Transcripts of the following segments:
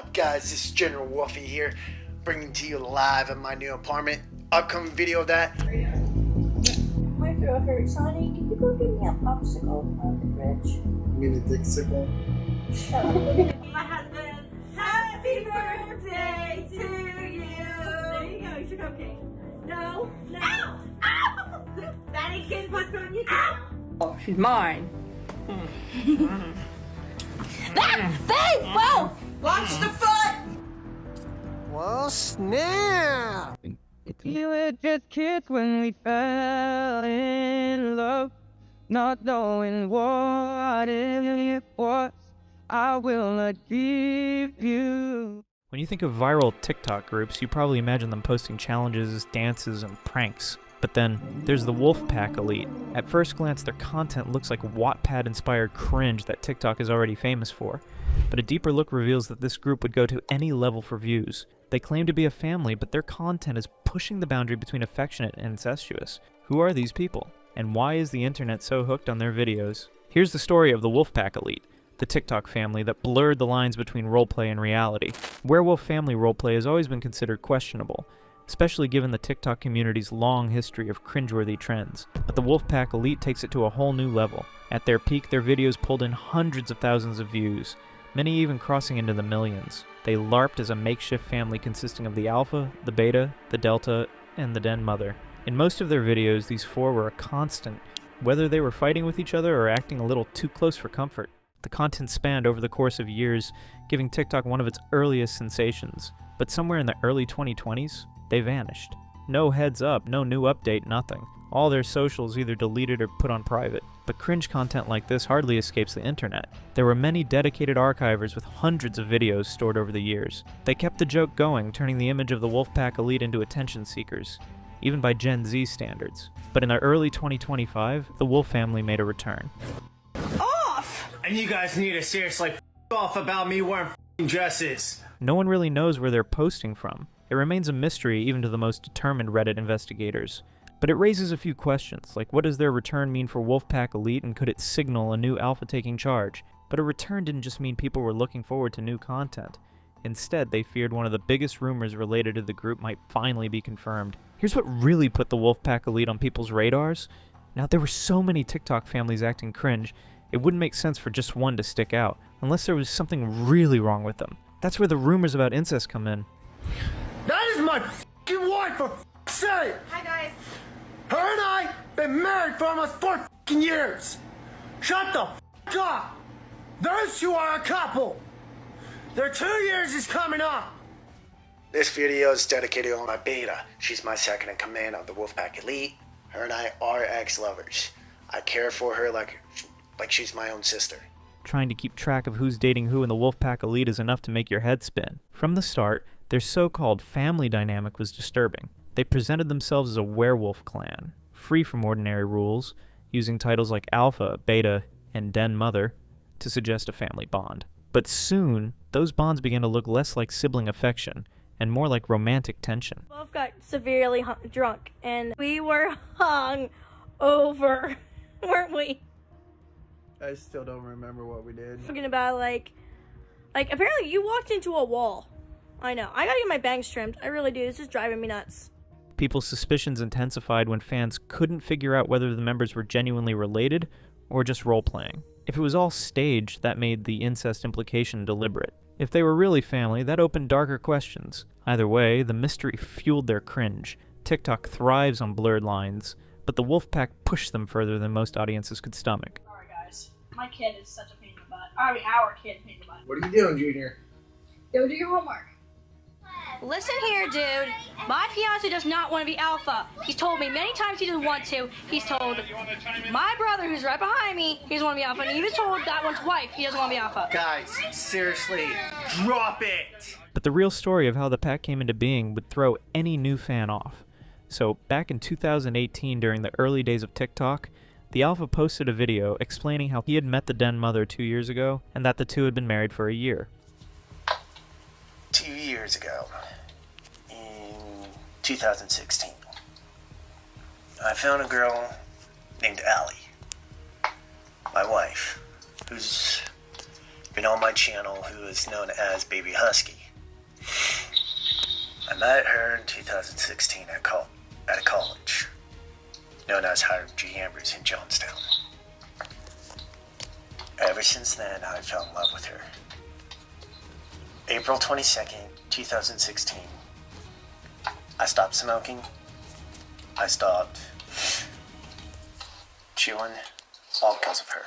up, guys? This is General Wolfie here, bringing to you live at my new apartment. Upcoming video of that. My throat hurts, honey. Can you go get me a popsicle out of the fridge? You mean a dick-sickle? Shut up. My husband, happy birthday to you. There you go, it's your cupcake. No, no. Ow! Ow! Daddy can put on you. Oh, she's mine. Whoa! Watch the foot! Well, snap! You were just kids when we fell in love, not knowing what it was. I will not give you. When you think of viral TikTok groups, you probably imagine them posting challenges, dances, and pranks. But then, there's the Wolfpack elite. At first glance, their content looks like Wattpad-inspired cringe that TikTok is already famous for. But a deeper look reveals that this group would go to any level for views. They claim to be a family, but their content is pushing the boundary between affectionate and incestuous. Who are these people? And why is the internet so hooked on their videos? Here's the story of the Wolfpack elite, the TikTok family that blurred the lines between roleplay and reality. Werewolf family roleplay has always been considered questionable, especially given the TikTok community's long history of cringeworthy trends. But the Wolfpack elite takes it to a whole new level. At their peak, their videos pulled in hundreds of thousands of views, many even crossing into the millions. They LARPed as a makeshift family consisting of the Alpha, the Beta, the Delta, and the Den Mother. In most of their videos, these four were a constant, whether they were fighting with each other or acting a little too close for comfort. The content spanned over the course of years, giving TikTok one of its earliest sensations. But somewhere in the early 2020s, they vanished. No heads up, no new update, nothing. All their socials either deleted or put on private. But cringe content like this hardly escapes the internet. There were many dedicated archivers with hundreds of videos stored over the years. They kept the joke going, turning the image of the Wolfpack elite into attention seekers, even by Gen Z standards. But in the early 2025, the Wolf family made a return. Off! And you guys need to seriously f off about me wearing f***ing dresses. No one really knows where they're posting from. It remains a mystery even to the most determined Reddit investigators. But it raises a few questions, like what does their return mean for Wolfpack elite, and could it signal a new alpha taking charge? But a return didn't just mean people were looking forward to new content. Instead, they feared one of the biggest rumors related to the group might finally be confirmed. Here's what really put the Wolfpack elite on people's radars. Now, there were so many TikTok families acting cringe, it wouldn't make sense for just one to stick out, unless there was something really wrong with them. That's where the rumors about incest come in. That is my f***ing wife, for f***'s sake! Hi, guys. Her and I been married for almost 4 f***ing years. Shut the f*** up! Those two are a couple. Their 2 years is coming up. This video is dedicated to my Beta. She's my second in command of the Wolfpack elite. Her and I are ex-lovers. I care for her like she's my own sister. Trying to keep track of who's dating who in the Wolfpack elite is enough to make your head spin. From the start, their so-called family dynamic was disturbing. They presented themselves as a werewolf clan, free from ordinary rules, using titles like Alpha, Beta, and Den Mother to suggest a family bond. But soon, those bonds began to look less like sibling affection and more like romantic tension. Both got severely drunk, and we were hung over, weren't we? I still don't remember what we did. Talking about like apparently you walked into a wall. I know. I gotta get my bangs trimmed. I really do. This is driving me nuts. People's suspicions intensified when fans couldn't figure out whether the members were genuinely related or just role-playing. If it was all staged, that made the incest implication deliberate. If they were really family, that opened darker questions. Either way, the mystery fueled their cringe. TikTok thrives on blurred lines, but the Wolfpack pushed them further than most audiences could stomach. Alright guys, my kid is such a pain in the butt. I mean, our kid pain in the butt. What are you doing, Junior? Go do your homework. Listen here, dude. My fiance does not want to be alpha. He's told me many times he doesn't want to. He's told my brother, who's right behind me, he doesn't want to be alpha. And he even told that one's wife he doesn't want to be alpha. Guys, seriously, drop it! But the real story of how the pack came into being would throw any new fan off. So, back in 2018, during the early days of TikTok, the Alpha posted a video explaining how he had met the Den Mother 2 years ago, and that the two had been married for a year. 2 years ago, in 2016, I found a girl named Allie, my wife, who's been on my channel who is known as Baby Husky. I met her in 2016 at a college known as Hiram G. Ambrose in Johnstown. Ever since then, I fell in love with her. April 22nd, 2016, I stopped smoking. I stopped chewing, all because of her.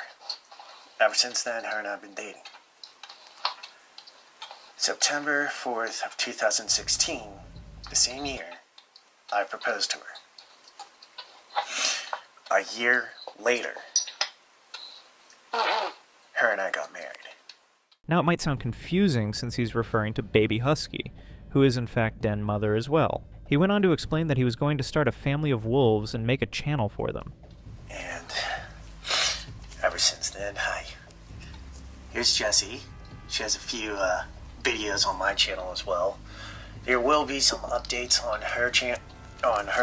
Ever since then, her and I have been dating. September 4th of 2016, the same year, I proposed to her. A year later, her and I got married. Now it might sound confusing since he's referring to Baby Husky, who is in fact den mother as well. He went on to explain that he was going to start a family of wolves and make a channel for them. And ever since then, hi. Here's Jessie. She has a few videos on my channel as well. There will be some updates on her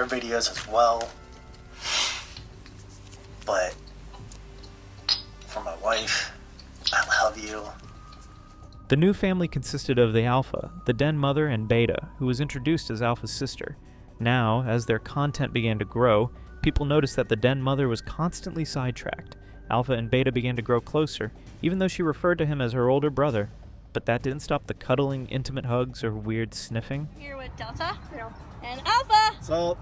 videos as well. But for my wife, I love you. The new family consisted of the Alpha, the den mother, and Beta, who was introduced as Alpha's sister. Now, as their content began to grow, people noticed that the den mother was constantly sidetracked. Alpha and Beta began to grow closer, even though she referred to him as her older brother. But that didn't stop the cuddling, intimate hugs, or weird sniffing. Here with Delta and Alpha. So,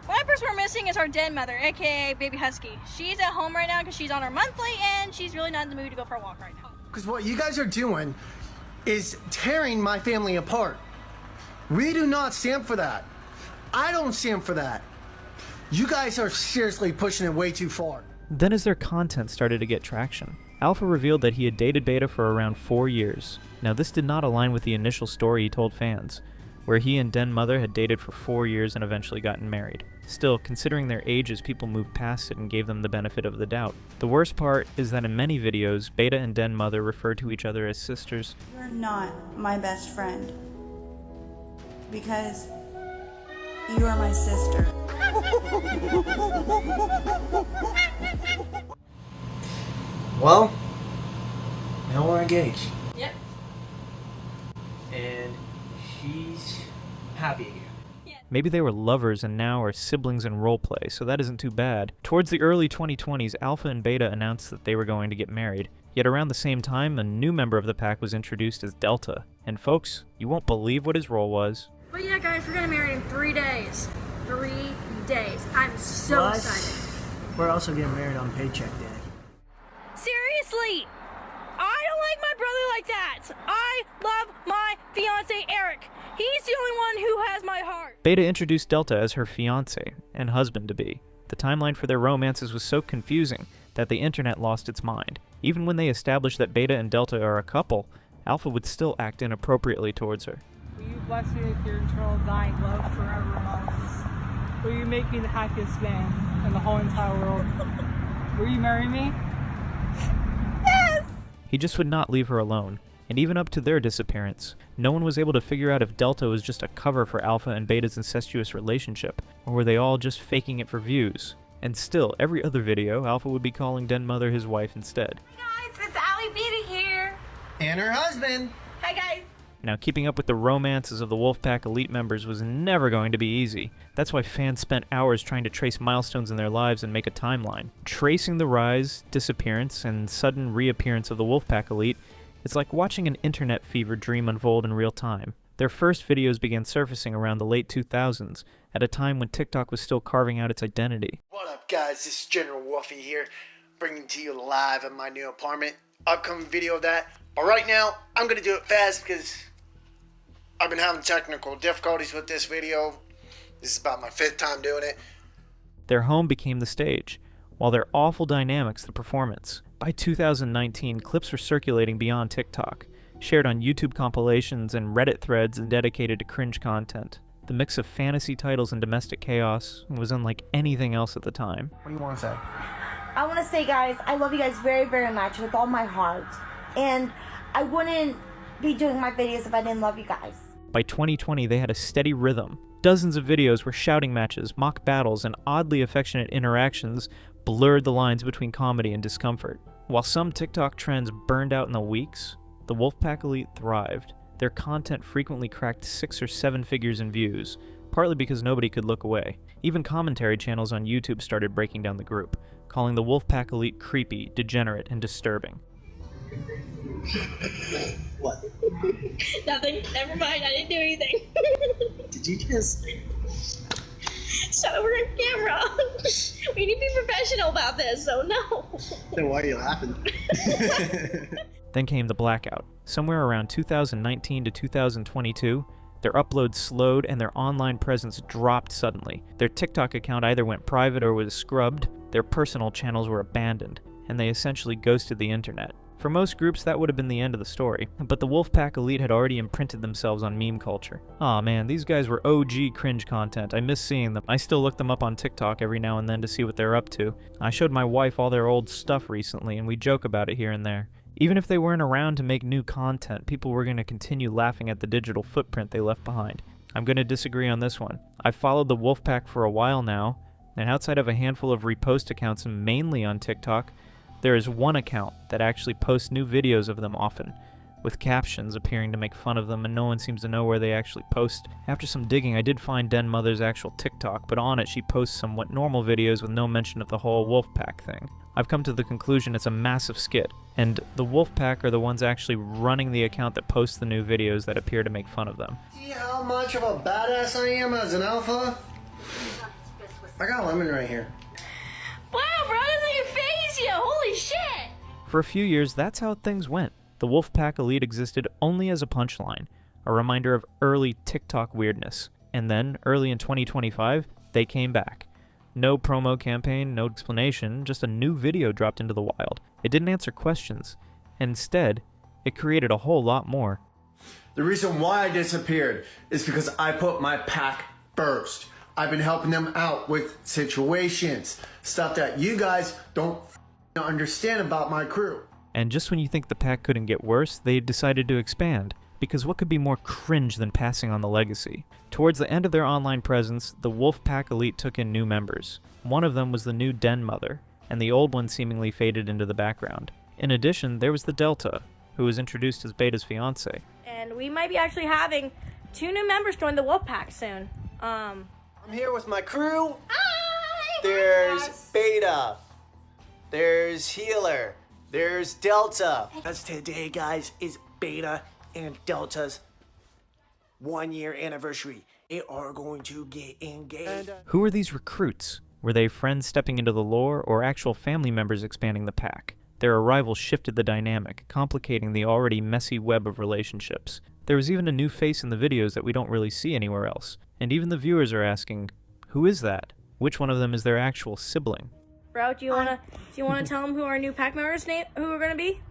One person we're missing is our den mother, aka Baby Husky. She's at home right now because she's on her monthly and she's really not in the mood to go for a walk right now. Because what you guys are doing is tearing my family apart. We do not stand for that. I don't stand for that. You guys are seriously pushing it way too far. Then as their content started to get traction, Alpha revealed that he had dated Beta for around 4 years. Now this did not align with the initial story he told fans, where he and den mother had dated for 4 years and eventually gotten married. Still, considering their ages, people moved past it and gave them the benefit of the doubt. The worst part is that in many videos, Beta and den mother referred to each other as sisters. You're not my best friend because you are my sister. well, now we're engaged. Yep. And she's happy again. Maybe they were lovers and now are siblings in roleplay, so that isn't too bad. Towards the early 2020s, Alpha and Beta announced that they were going to get married. Yet around the same time, a new member of the pack was introduced as Delta. And folks, you won't believe what his role was. But yeah, guys, we're getting married in 3 days. 3 days. I'm so excited. We're also getting married on paycheck day. Seriously! I don't like my brother like that! I love my fiance, Eric. He's the only one who has my heart. Beta introduced Delta as her fiancé and husband-to-be. The timeline for their romances was so confusing that the internet lost its mind. Even when they established that Beta and Delta are a couple, Alpha would still act inappropriately towards her. Will you bless me with your eternal dying love forever, Moses? Will you make me the happiest man in the whole entire world? Will you marry me? Yes! He just would not leave her alone. And even up to their disappearance, no one was able to figure out if Delta was just a cover for Alpha and Beta's incestuous relationship, or were they all just faking it for views. And still, every other video, Alpha would be calling den mother his wife instead. Hey guys, it's Ali Beta here. And her husband. Hi guys. Now, keeping up with the romances of the Wolfpack elite members was never going to be easy. That's why fans spent hours trying to trace milestones in their lives and make a timeline. Tracing the rise, disappearance, and sudden reappearance of the Wolfpack elite, it's like watching an internet fever dream unfold in real time. Their first videos began surfacing around the late 2000s, at a time when TikTok was still carving out its identity. What up, guys? This is General Wolfie here, bringing to you live in my new apartment. Upcoming video of that. But right now, I'm going to do it fast because I've been having technical difficulties with this video. This is about my 5th time doing it. Their home became the stage, while their awful dynamics the performance. By 2019, clips were circulating beyond TikTok, shared on YouTube compilations and Reddit threads and dedicated to cringe content. The mix of fantasy titles and domestic chaos was unlike anything else at the time. What do you want to say? I want to say, guys, I love you guys very, very much with all my heart. And I wouldn't be doing my videos if I didn't love you guys. By 2020, they had a steady rhythm. Dozens of videos were shouting matches, mock battles, and oddly affectionate interactions, blurred the lines between comedy and discomfort. While some TikTok trends burned out in the weeks, the Wolfpack Elite thrived. Their content frequently cracked 6 or 7 figures in views, partly because nobody could look away. Even commentary channels on YouTube started breaking down the group, calling the Wolfpack Elite creepy, degenerate, and disturbing. What? Nothing. Never mind. I didn't do anything. Did you just... Shut up, we're on camera. We need to be professional about this, so no. Then why are you laughing? Then came the blackout. Somewhere around 2019 to 2022, their uploads slowed and their online presence dropped suddenly. Their TikTok account either went private or was scrubbed, their personal channels were abandoned, and they essentially ghosted the internet. For most groups, that would have been the end of the story, but the Wolfpack Elite had already imprinted themselves on meme culture. Aw man, these guys were OG cringe content. I miss seeing them. I still look them up on TikTok every now and then to see what they're up to. I showed my wife all their old stuff recently, and we joke about it here and there. Even if they weren't around to make new content, people were going to continue laughing at the digital footprint they left behind. I'm going to disagree on this one. I've followed the Wolfpack for a while now, and outside of a handful of repost accounts mainly on TikTok, there is one account that actually posts new videos of them often, with captions appearing to make fun of them, and no one seems to know where they actually post. After some digging, I did find Den Mother's actual TikTok, but on it she posts somewhat normal videos with no mention of the whole Wolfpack thing. I've come to the conclusion it's a massive skit, and the Wolfpack are the ones actually running the account that posts the new videos that appear to make fun of them. See how much of a badass I am as an alpha? I got a lemon right here. Wow, bro, doesn't even phase you. Holy shit. For a few years, that's how things went. The Wolfpack Elite existed only as a punchline, a reminder of early TikTok weirdness. And then, early in 2025, they came back. No promo campaign, no explanation, just a new video dropped into the wild. It didn't answer questions, and instead, it created a whole lot more. The reason why I disappeared is because I put my pack first. I've been helping them out with situations, stuff that you guys don't understand about my crew. And just when you think the pack couldn't get worse, they decided to expand. Because what could be more cringe than passing on the legacy? Towards the end of their online presence, the Wolfpack Elite took in new members. One of them was the new Den Mother, and the old one seemingly faded into the background. In addition, there was the Delta, who was introduced as Beta's fiancé. And we might be actually having 2 new members join the Wolfpack soon. I'm here with my crew. Hi, There's Beta. There's Healer. There's Delta. As today, guys, is Beta and Delta's 1-year anniversary. They are going to get engaged. Who are these recruits? Were they friends stepping into the lore, or actual family members expanding the pack? Their arrival shifted the dynamic, complicating the already messy web of relationships. There was even a new face in the videos that we don't really see anywhere else. And even the viewers are asking, who is that? Which one of them is their actual sibling? Bro, do you wanna tell them who our new pack members who are gonna be?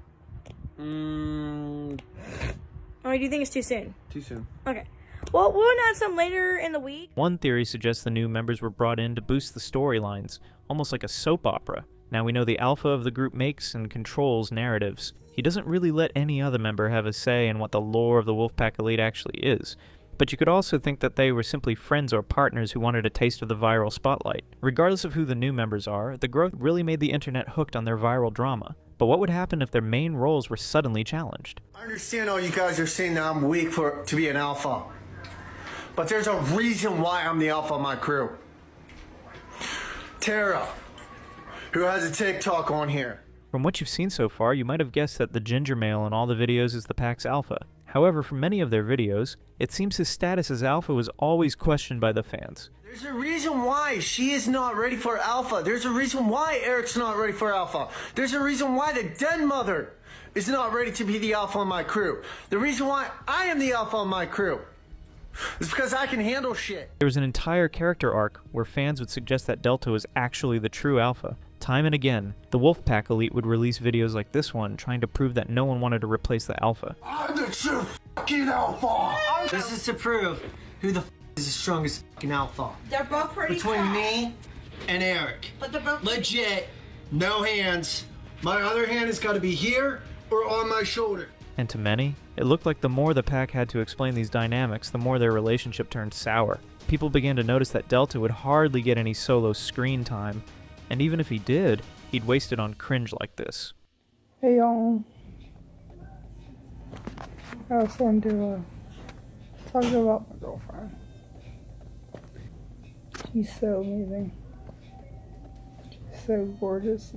Or do you think it's too soon? Too soon. Okay. Well, we'll announce them later in the week. One theory suggests the new members were brought in to boost the storylines, almost like a soap opera. Now we know the alpha of the group makes and controls narratives. He doesn't really let any other member have a say in what the lore of the Wolfpack Elite actually is. But you could also think that they were simply friends or partners who wanted a taste of the viral spotlight. Regardless of who the new members are, the growth really made the internet hooked on their viral drama. But what would happen if their main roles were suddenly challenged? I understand all you guys are saying that I'm weak to be an alpha. But there's a reason why I'm the alpha of my crew. Tara, who has a TikTok on here. From what you've seen so far, you might have guessed that the ginger male in all the videos is the pack's alpha. However, for many of their videos, it seems his status as alpha was always questioned by the fans. There's a reason why she is not ready for alpha. There's a reason why Eric's not ready for alpha. There's a reason why the Den Mother is not ready to be the alpha of my crew. The reason why I am the alpha of my crew is because I can handle shit. There was an entire character arc where fans would suggest that Delta was actually the true alpha. Time and again, the Wolfpack Elite would release videos like this one, trying to prove that no one wanted to replace the alpha. I'm the true fucking alpha. This is to prove who the is the strongest fucking alpha. They're both pretty Between tough. me and Eric. But they're both Legit, no hands. My other hand has got to be here or on my shoulder. And to many, it looked like the more the pack had to explain these dynamics, the more their relationship turned sour. People began to notice that Delta would hardly get any solo screen time, And even if he did, he'd waste it on cringe like this. Hey y'all. I just wanted to talk about my girlfriend. She's so amazing. She's so gorgeous.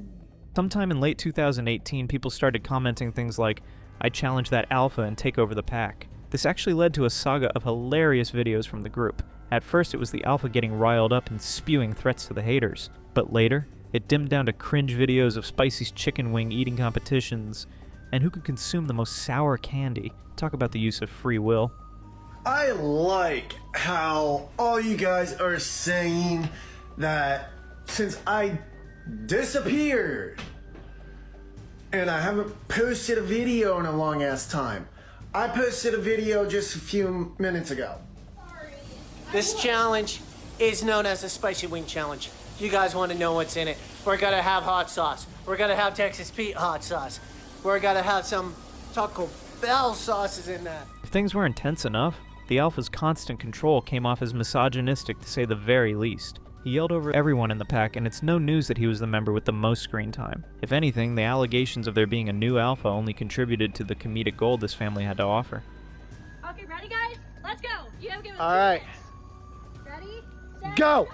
Sometime in late 2018, people started commenting things like, "I challenge that alpha and take over the pack." This actually led to a saga of hilarious videos from the group. At first, it was the alpha getting riled up and spewing threats to the haters. But later, it dimmed down to cringe videos of Spicy's chicken wing eating competitions, and who could consume the most sour candy. Talk about the use of free will. I like how all you guys are saying that since I disappeared and I haven't posted a video in a long ass time. I posted a video just a few minutes ago. This challenge is known as the Spicy Wing Challenge. You guys want to know what's in it. We're gonna have hot sauce. We're gonna have Texas Pete hot sauce. We're gonna have some Taco Bell sauces in that. If things weren't tense enough, the alpha's constant control came off as misogynistic to say the very least. He yelled over everyone in the pack, and it's no news that he was the member with the most screen time. If anything, the allegations of there being a new alpha only contributed to the comedic gold this family had to offer. Okay, ready, guys? Let's go. You have given All right, Ready? Set, go!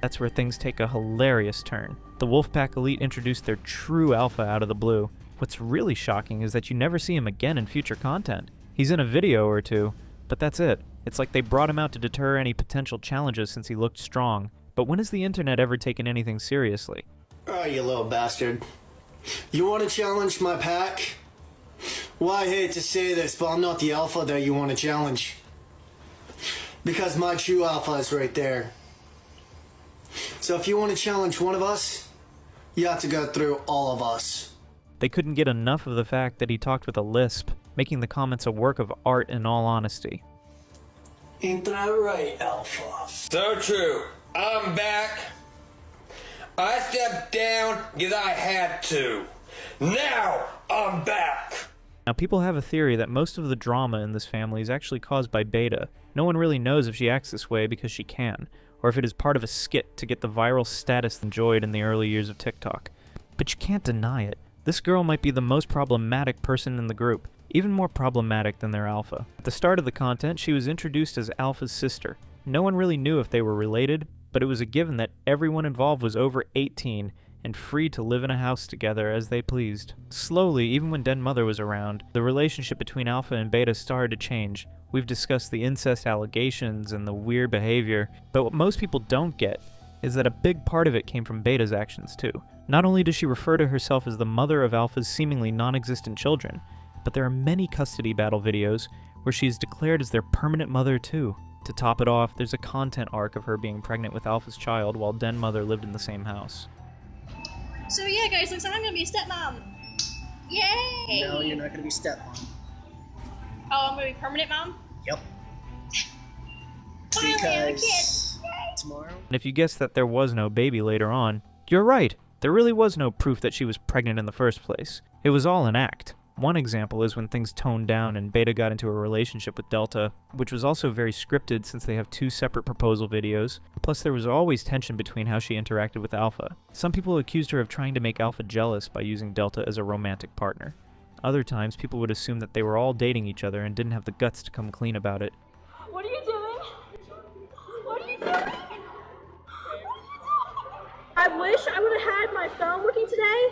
That's where things take a hilarious turn. The Wolfpack Elite introduced their true alpha out of the blue. What's really shocking is that you never see him again in future content. He's in a video or two, but that's it. It's like they brought him out to deter any potential challenges since he looked strong. But when has the internet ever taken anything seriously? Oh, you little bastard. You want to challenge my pack? Well, I hate to say this, but I'm not the alpha that you want to challenge. Because my true alpha is right there. So if you want to challenge one of us, you have to go through all of us. They couldn't get enough of the fact that he talked with a lisp, making the comments a work of art in all honesty. Ain't that right, alpha? So true. I'm back. I stepped down because I had to. Now I'm back. Now, people have a theory that most of the drama in this family is actually caused by Beta. No one really knows if she acts this way because she can, or if it is part of a skit to get the viral status enjoyed in the early years of TikTok. But you can't deny it. This girl might be the most problematic person in the group, even more problematic than their alpha. At the start of the content, she was introduced as Alpha's sister. No one really knew if they were related, but it was a given that everyone involved was over 18 and free to live in a house together as they pleased. Slowly, even when Den Mother was around, the relationship between Alpha and Beta started to change. We've discussed the incest allegations and the weird behavior, but what most people don't get is that a big part of it came from Beta's actions too. Not only does she refer to herself as the mother of Alpha's seemingly non-existent children, but there are many custody battle videos where she is declared as their permanent mother too. To top it off, there's a content arc of her being pregnant with Alpha's child while Den Mother lived in the same house. So yeah, guys, looks like I'm gonna be a stepmom. Yay! No, you're not gonna be stepmom. Oh, I'm gonna be permanent mom? Yep. Finally, I have a kid! Because tomorrow. And if you guessed that there was no baby later on, you're right. There really was no proof that she was pregnant in the first place. It was all an act. One example is when things toned down and Beta got into a relationship with Delta, which was also very scripted since they have two separate proposal videos. Plus, there was always tension between how she interacted with Alpha. Some people accused her of trying to make Alpha jealous by using Delta as a romantic partner. Other times, people would assume that they were all dating each other and didn't have the guts to come clean about it. What are you doing? What are you doing? I wish I would have had my phone working today.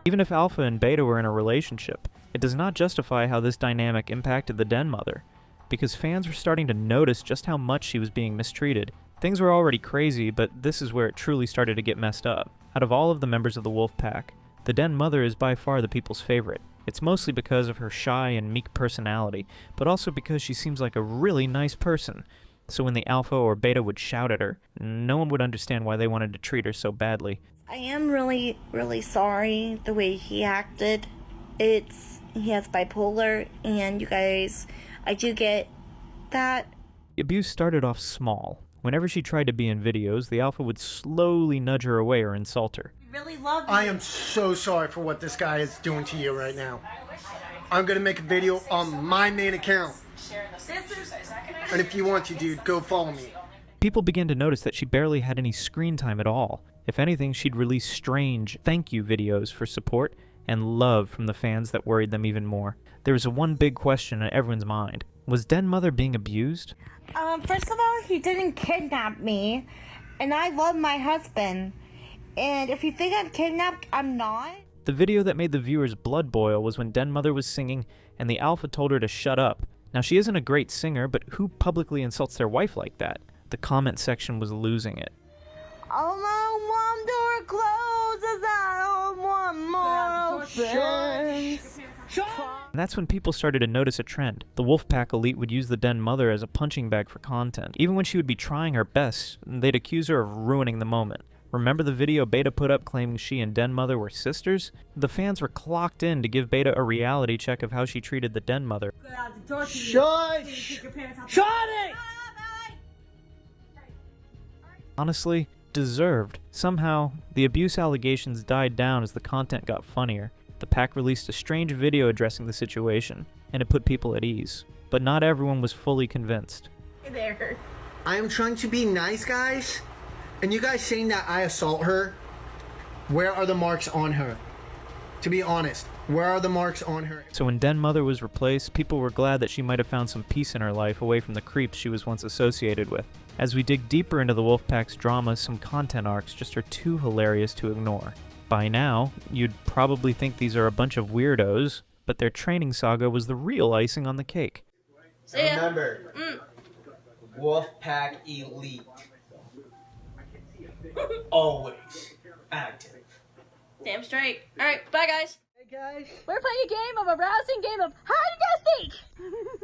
Even if Alpha and Beta were in a relationship, it does not justify how this dynamic impacted the Den Mother, because fans were starting to notice just how much she was being mistreated. Things were already crazy, but this is where it truly started to get messed up. Out of all of the members of the Wolfpack, the Den Mother is by far the people's favorite. It's mostly because of her shy and meek personality, but also because she seems like a really nice person. So when the Alpha or Beta would shout at her, no one would understand why they wanted to treat her so badly. I am really, really sorry the way he acted. He has bipolar, and you guys, I do get that. The abuse started off small. Whenever she tried to be in videos, the Alpha would slowly nudge her away or insult her. Really love you. I am so sorry for what this guy is doing to you right now. I'm gonna make a video on my main account. And if you want to, dude, go follow me. People began to notice that she barely had any screen time at all. If anything, she'd release strange thank you videos for support and love from the fans that worried them even more. There was one big question on everyone's mind. Was Den Mother being abused? First of all, he didn't kidnap me, and I love my husband. And if you think I'm kidnapped, I'm not. The video that made the viewers' blood boil was when Den Mother was singing and the alpha told her to shut up. Now, she isn't a great singer, but who publicly insults their wife like that? The comment section was losing it. Oh, my one door closes, I don't want more options. And that's when people started to notice a trend. The Wolfpack elite would use the Den Mother as a punching bag for content. Even when she would be trying her best, they'd accuse her of ruining the moment. Remember the video Beta put up claiming she and Den Mother were sisters? The fans were clocked in to give Beta a reality check of how she treated the Den Mother. Shush! Shut it! Honestly, deserved. Somehow, the abuse allegations died down as the content got funnier. The pack released a strange video addressing the situation, and it put people at ease. But not everyone was fully convinced. There. I am trying to be nice, guys. And you guys saying that I assault her? Where are the marks on her? To be honest, where are the marks on her? So when Den Mother was replaced, people were glad that she might have found some peace in her life away from the creeps she was once associated with. As we dig deeper into the Wolfpack's drama, some content arcs just are too hilarious to ignore. By now, you'd probably think these are a bunch of weirdos, but their training saga was the real icing on the cake. Remember, Wolfpack Elite. Always active. Damn straight. Alright, bye guys. Hey guys, We're playing a game of a rousing game of hide and go seek.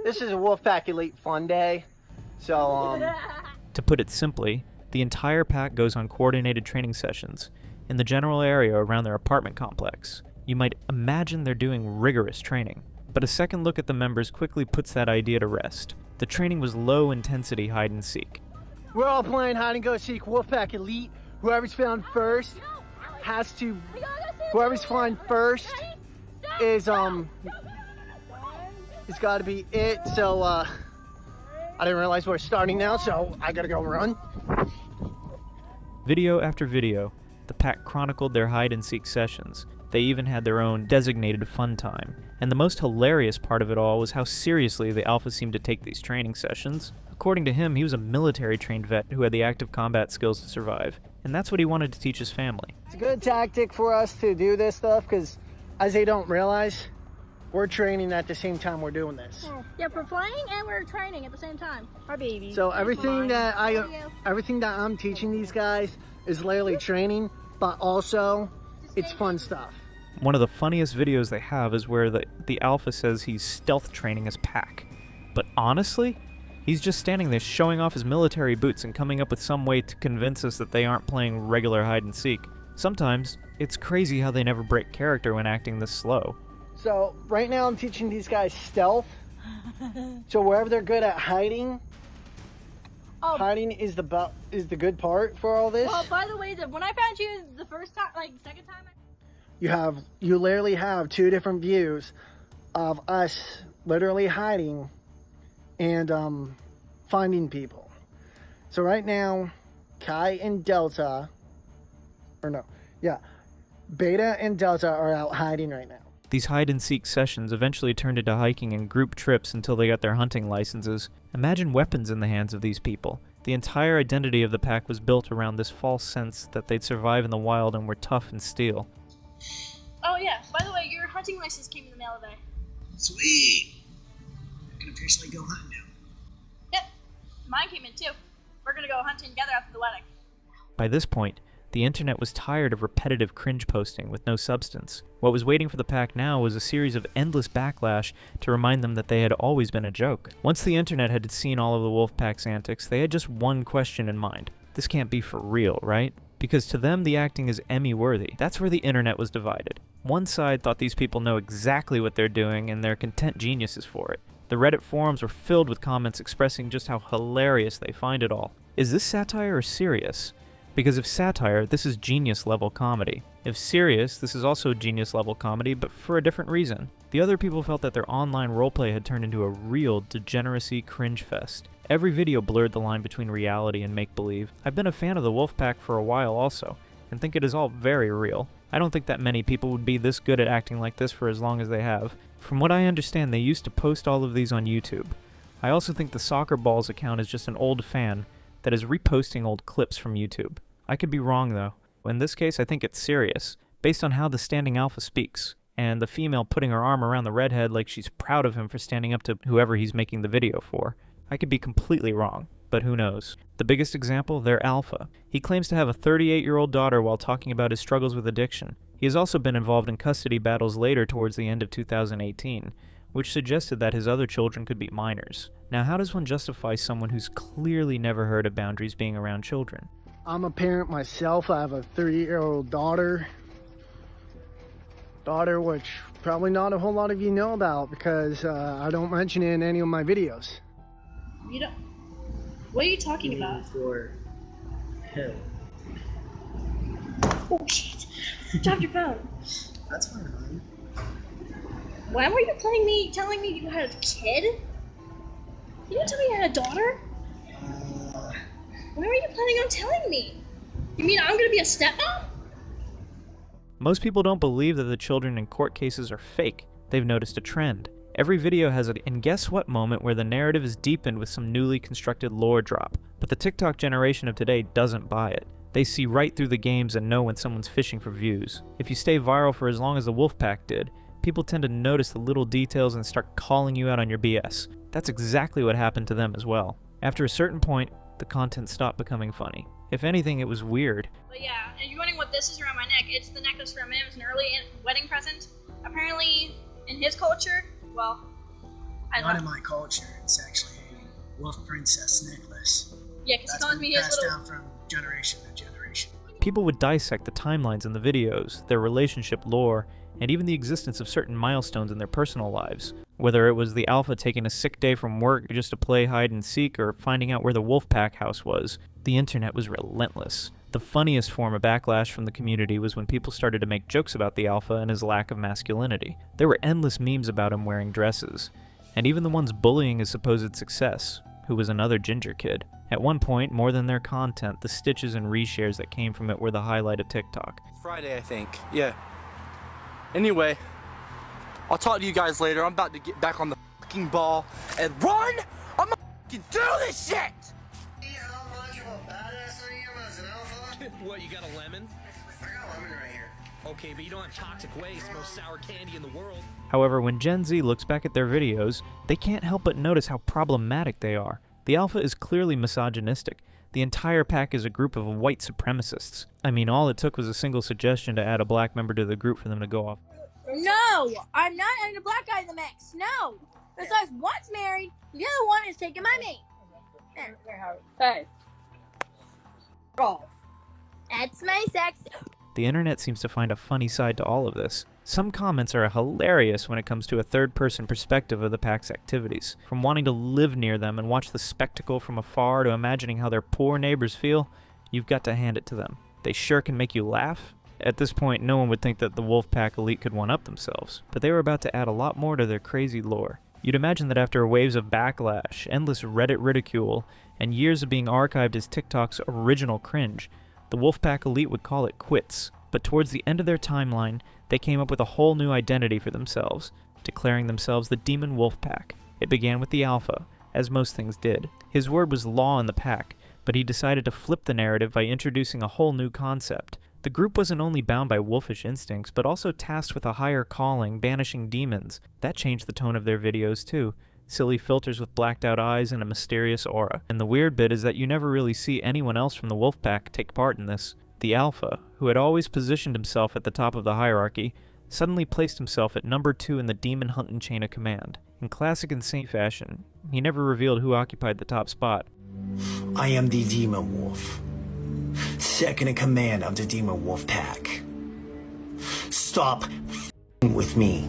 this is a Wolfpack Elite fun day. So, To put it simply, the entire pack goes on coordinated training sessions in the general area around their apartment complex. You might imagine they're doing rigorous training, but a second look at the members quickly puts that idea to rest. The training was low-intensity hide-and-seek. we're all playing hide and go seek Wolfpack Elite. Whoever's found first has to. Whoever's found first is it's got to be it. So I didn't realize we're starting now, so I gotta go run. Video after video, the pack chronicled their hide-and-seek sessions. They even had their own designated fun time. And the most hilarious part of it all was how seriously the Alpha seemed to take these training sessions. According to him, he was a military-trained vet who had the active combat skills to survive. And that's what he wanted to teach his family. It's a good tactic for us to do this stuff because, as they don't realize, we're training at the same time we're doing this. Yeah, we're playing and we're training at the same time. Our baby. So everything that I'm teaching these guys is literally training, but also it's fun stuff. One of the funniest videos they have is where the Alpha says he's stealth training his pack. But honestly, he's just standing there showing off his military boots and coming up with some way to convince us that they aren't playing regular hide-and-seek. Sometimes, it's crazy how they never break character when acting this slow. So right now I'm teaching these guys stealth. So wherever they're good at hiding, hiding is the good part for all this. Well, by the way, when I found you the first time, second time, You literally have two different views of us literally hiding and finding people. So right now, Beta and Delta are out hiding right now. These hide-and-seek sessions eventually turned into hiking and group trips until they got their hunting licenses. Imagine weapons in the hands of these people. The entire identity of the pack was built around this false sense that they'd survive in the wild and were tough and steel. Oh yeah, by the way, your hunting license came in the mail today. Sweet! I can officially go hunting now. Yep, mine came in too. We're gonna go hunting together after the wedding. By this point, the internet was tired of repetitive cringe posting with no substance. What was waiting for the pack now was a series of endless backlash to remind them that they had always been a joke. Once the internet had seen all of the Wolfpack's antics, they had just one question in mind. This can't be for real, right? Because to them, the acting is Emmy-worthy. That's where the internet was divided. One side thought these people know exactly what they're doing and they're content geniuses for it. The Reddit forums were filled with comments expressing just how hilarious they find it all. Is this satire or serious? Because if satire, this is genius-level comedy. If serious, this is also genius-level comedy, but for a different reason. The other people felt that their online roleplay had turned into a real degeneracy cringe fest. Every video blurred the line between reality and make-believe. I've been a fan of the Wolfpack for a while also, and think it is all very real. I don't think that many people would be this good at acting like this for as long as they have. From what I understand, they used to post all of these on YouTube. I also think the Soccer Balls account is just an old fan that is reposting old clips from YouTube. I could be wrong though. In this case, I think it's serious, based on how the standing alpha speaks, and the female putting her arm around the redhead like she's proud of him for standing up to whoever he's making the video for. I could be completely wrong, but who knows. The biggest example, their alpha. He claims to have a 38-year-old daughter while talking about his struggles with addiction. He has also been involved in custody battles later towards the end of 2018, which suggested that his other children could be minors. Now, how does one justify someone who's clearly never heard of boundaries being around children? I'm a parent myself. I have a 30-year-old daughter. Which probably not a whole lot of you know about because I don't mention it in any of my videos. You don't. What are you talking about? For him. Oh shit! Drop your phone. That's fine, honey. Why were you telling me you had a kid? You didn't tell me you had a daughter? Why were you planning on telling me? You mean I'm gonna be a stepmom? Most people don't believe that the children in court cases are fake. They've noticed a trend. Every video has an and guess what moment where the narrative is deepened with some newly constructed lore drop. But the TikTok generation of today doesn't buy it. They see right through the games and know when someone's fishing for views. If you stay viral for as long as the Wolfpack did, people tend to notice the little details and start calling you out on your BS. That's exactly what happened to them as well. After a certain point, the content stopped becoming funny. If anything, it was weird. But yeah, and you're wondering what this is around my neck. It's the necklace from him. It's an early wedding present. Apparently, in his culture, well, Not in my culture. It's actually a wolf princess necklace. Yeah, because he calls me his passed little. down from generation to generation. People would dissect the timelines in the videos, their relationship lore, and even the existence of certain milestones in their personal lives. Whether it was the alpha taking a sick day from work just to play hide and seek or finding out where the Wolfpack house was, the internet was relentless. The funniest form of backlash from the community was when people started to make jokes about the alpha and his lack of masculinity. There were endless memes about him wearing dresses, and even the ones bullying his supposed success, who was another ginger kid. At one point, more than their content, the stitches and reshares that came from it were the highlight of TikTok. Friday, I think. Yeah. Anyway, I'll talk to you guys later. I'm about to get back on the fucking ball and run. I'm gonna fucking do this shit. What, you got a lemon? I got a lemon right here. Okay, but you don't have toxic waste, most sour candy in the world. However, when Gen Z looks back at their videos, they can't help but notice how problematic they are. The alpha is clearly misogynistic. The entire pack is a group of white supremacists. I mean, all it took was a single suggestion to add a black member to the group for them to go off. No, I'm not adding a black guy in the mix. No. Besides, one's married, the other one is taking my mate. Hey. Golf. That's my sex. The internet seems to find a funny side to all of this. Some comments are hilarious when it comes to a third-person perspective of the pack's activities. From wanting to live near them and watch the spectacle from afar to imagining how their poor neighbors feel, you've got to hand it to them. They sure can make you laugh. At this point, no one would think that the Wolfpack elite could one-up themselves, but they were about to add a lot more to their crazy lore. You'd imagine that after waves of backlash, endless Reddit ridicule, and years of being archived as TikTok's original cringe, the Wolfpack elite would call it quits. But towards the end of their timeline, they came up with a whole new identity for themselves, declaring themselves the Demon Wolfpack. It began with the Alpha, as most things did. His word was law in the pack, but he decided to flip the narrative by introducing a whole new concept. The group wasn't only bound by wolfish instincts, but also tasked with a higher calling, banishing demons. That changed the tone of their videos too. Silly filters with blacked out eyes and a mysterious aura. And the weird bit is that you never really see anyone else from the Wolfpack take part in this. The Alpha, who had always positioned himself at the top of the hierarchy, suddenly placed himself at number 2 in the demon hunting chain of command. In classic insane fashion, he never revealed who occupied the top spot. I am the Demon Wolf, second in command of the Demon Wolf Pack. Stop f***ing with me.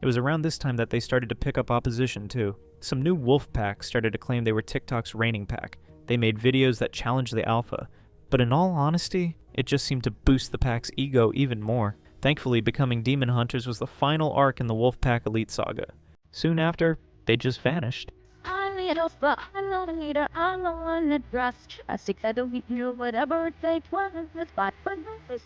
It was around this time that they started to pick up opposition too. Some new wolf packs started to claim they were TikTok's reigning pack. They made videos that challenged the Alpha. But in all honesty, it just seemed to boost the pack's ego even more. Thankfully, becoming demon hunters was the final arc in the Wolfpack Elite saga. Soon after, they just vanished. I little but I'm not a leader, I'm the one that trusts. I stick that to you, whatever it takes, one of the spot, but this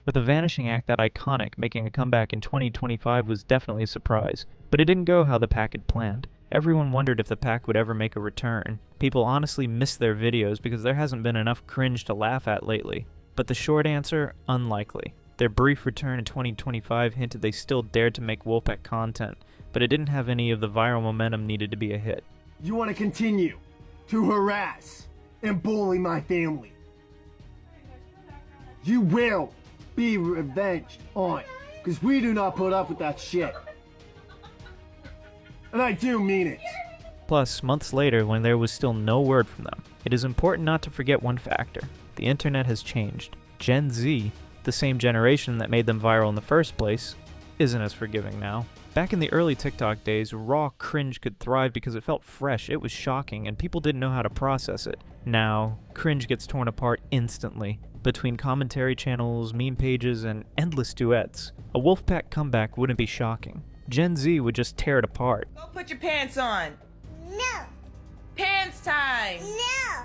With the Vanishing Act that iconic, making a comeback in 2025 was definitely a surprise, but it didn't go how the pack had planned. Everyone wondered if the pack would ever make a return. People honestly missed their videos because there hasn't been enough cringe to laugh at lately. But the short answer, unlikely. Their brief return in 2025 hinted they still dared to make Wolfpack content, but it didn't have any of the viral momentum needed to be a hit. You want to continue to harass and bully my family. You will be revenged on, because we do not put up with that shit. And I do mean it. Plus, months later, when there was still no word from them, it is important not to forget one factor. The internet has changed. Gen Z, the same generation that made them viral in the first place, isn't as forgiving now. Back in the early TikTok days, raw cringe could thrive because it felt fresh, it was shocking, and people didn't know how to process it. Now, cringe gets torn apart instantly. Between commentary channels, meme pages, and endless duets, a Wolfpack comeback wouldn't be shocking. Gen Z would just tear it apart. Go put your pants on. No. Pants time. No.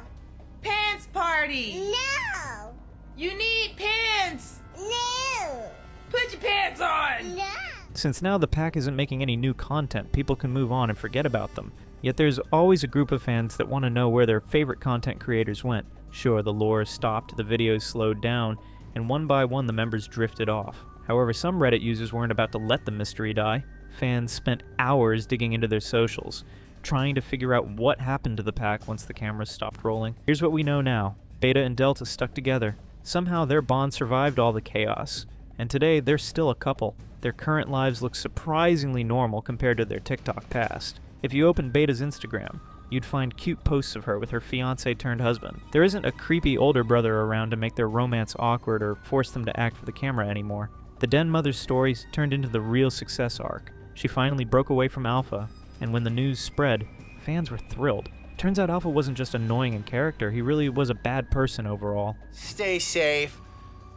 Pants party. No. You need pants. No. Put your pants on. No. Since now the pack isn't making any new content, people can move on and forget about them. Yet there's always a group of fans that want to know where their favorite content creators went. Sure, the lore stopped, the videos slowed down, and one by one the members drifted off. However, some Reddit users weren't about to let the mystery die. Fans spent hours digging into their socials, trying to figure out what happened to the pack once the cameras stopped rolling. Here's what we know now. Beta and Delta stuck together. Somehow their bond survived all the chaos. And today, they're still a couple. Their current lives look surprisingly normal compared to their TikTok past. If you open Beta's Instagram, you'd find cute posts of her with her fiancé-turned-husband. There isn't a creepy older brother around to make their romance awkward or force them to act for the camera anymore. The Den mother's stories turned into the real success arc. She finally broke away from Alpha, and when the news spread, fans were thrilled. Turns out Alpha wasn't just annoying in character, he really was a bad person overall. Stay safe.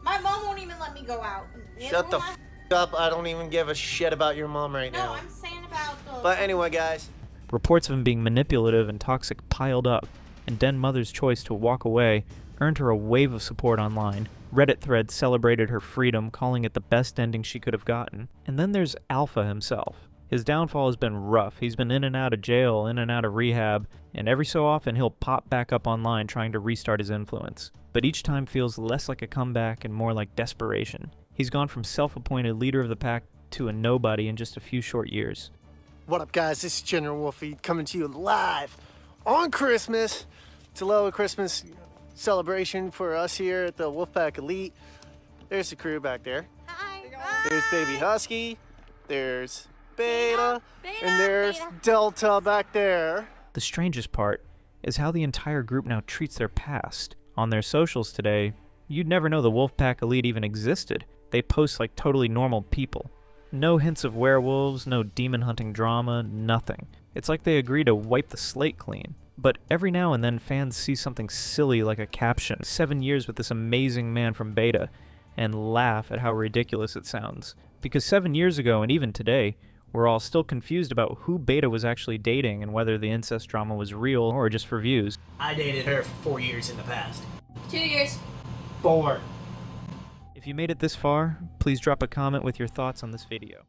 My mom won't even let me go out. Shut the f up. I don't even give a shit about your mom right now. No, I'm saying about the... But anyway, guys. Reports of him being manipulative and toxic piled up, and Den Mother's choice to walk away earned her a wave of support online. Reddit threads celebrated her freedom, calling it the best ending she could have gotten. And then there's Alpha himself. His downfall has been rough. He's been in and out of jail, in and out of rehab, and every so often he'll pop back up online trying to restart his influence. But each time feels less like a comeback and more like desperation. He's gone from self-appointed leader of the pack to a nobody in just a few short years. What up, guys? This is General Wolfie coming to you live on Christmas. It's a little Christmas celebration for us here at the Wolfpack Elite. There's the crew back there. Hi. There's Baby Husky. There's Beta. And there's Delta back there. The strangest part is how the entire group now treats their past. On their socials today, you'd never know the Wolfpack Elite even existed. They post like totally normal people. No hints of werewolves, no demon hunting drama, nothing. It's like they agree to wipe the slate clean. But every now and then fans see something silly like a caption, 7 years with this amazing man from Beta, and laugh at how ridiculous it sounds. Because 7 years ago and even today, we're all still confused about who Beta was actually dating and whether the incest drama was real or just for views. I dated her for 4 years in the past. 2 years. 4. If you made it this far, please drop a comment with your thoughts on this video.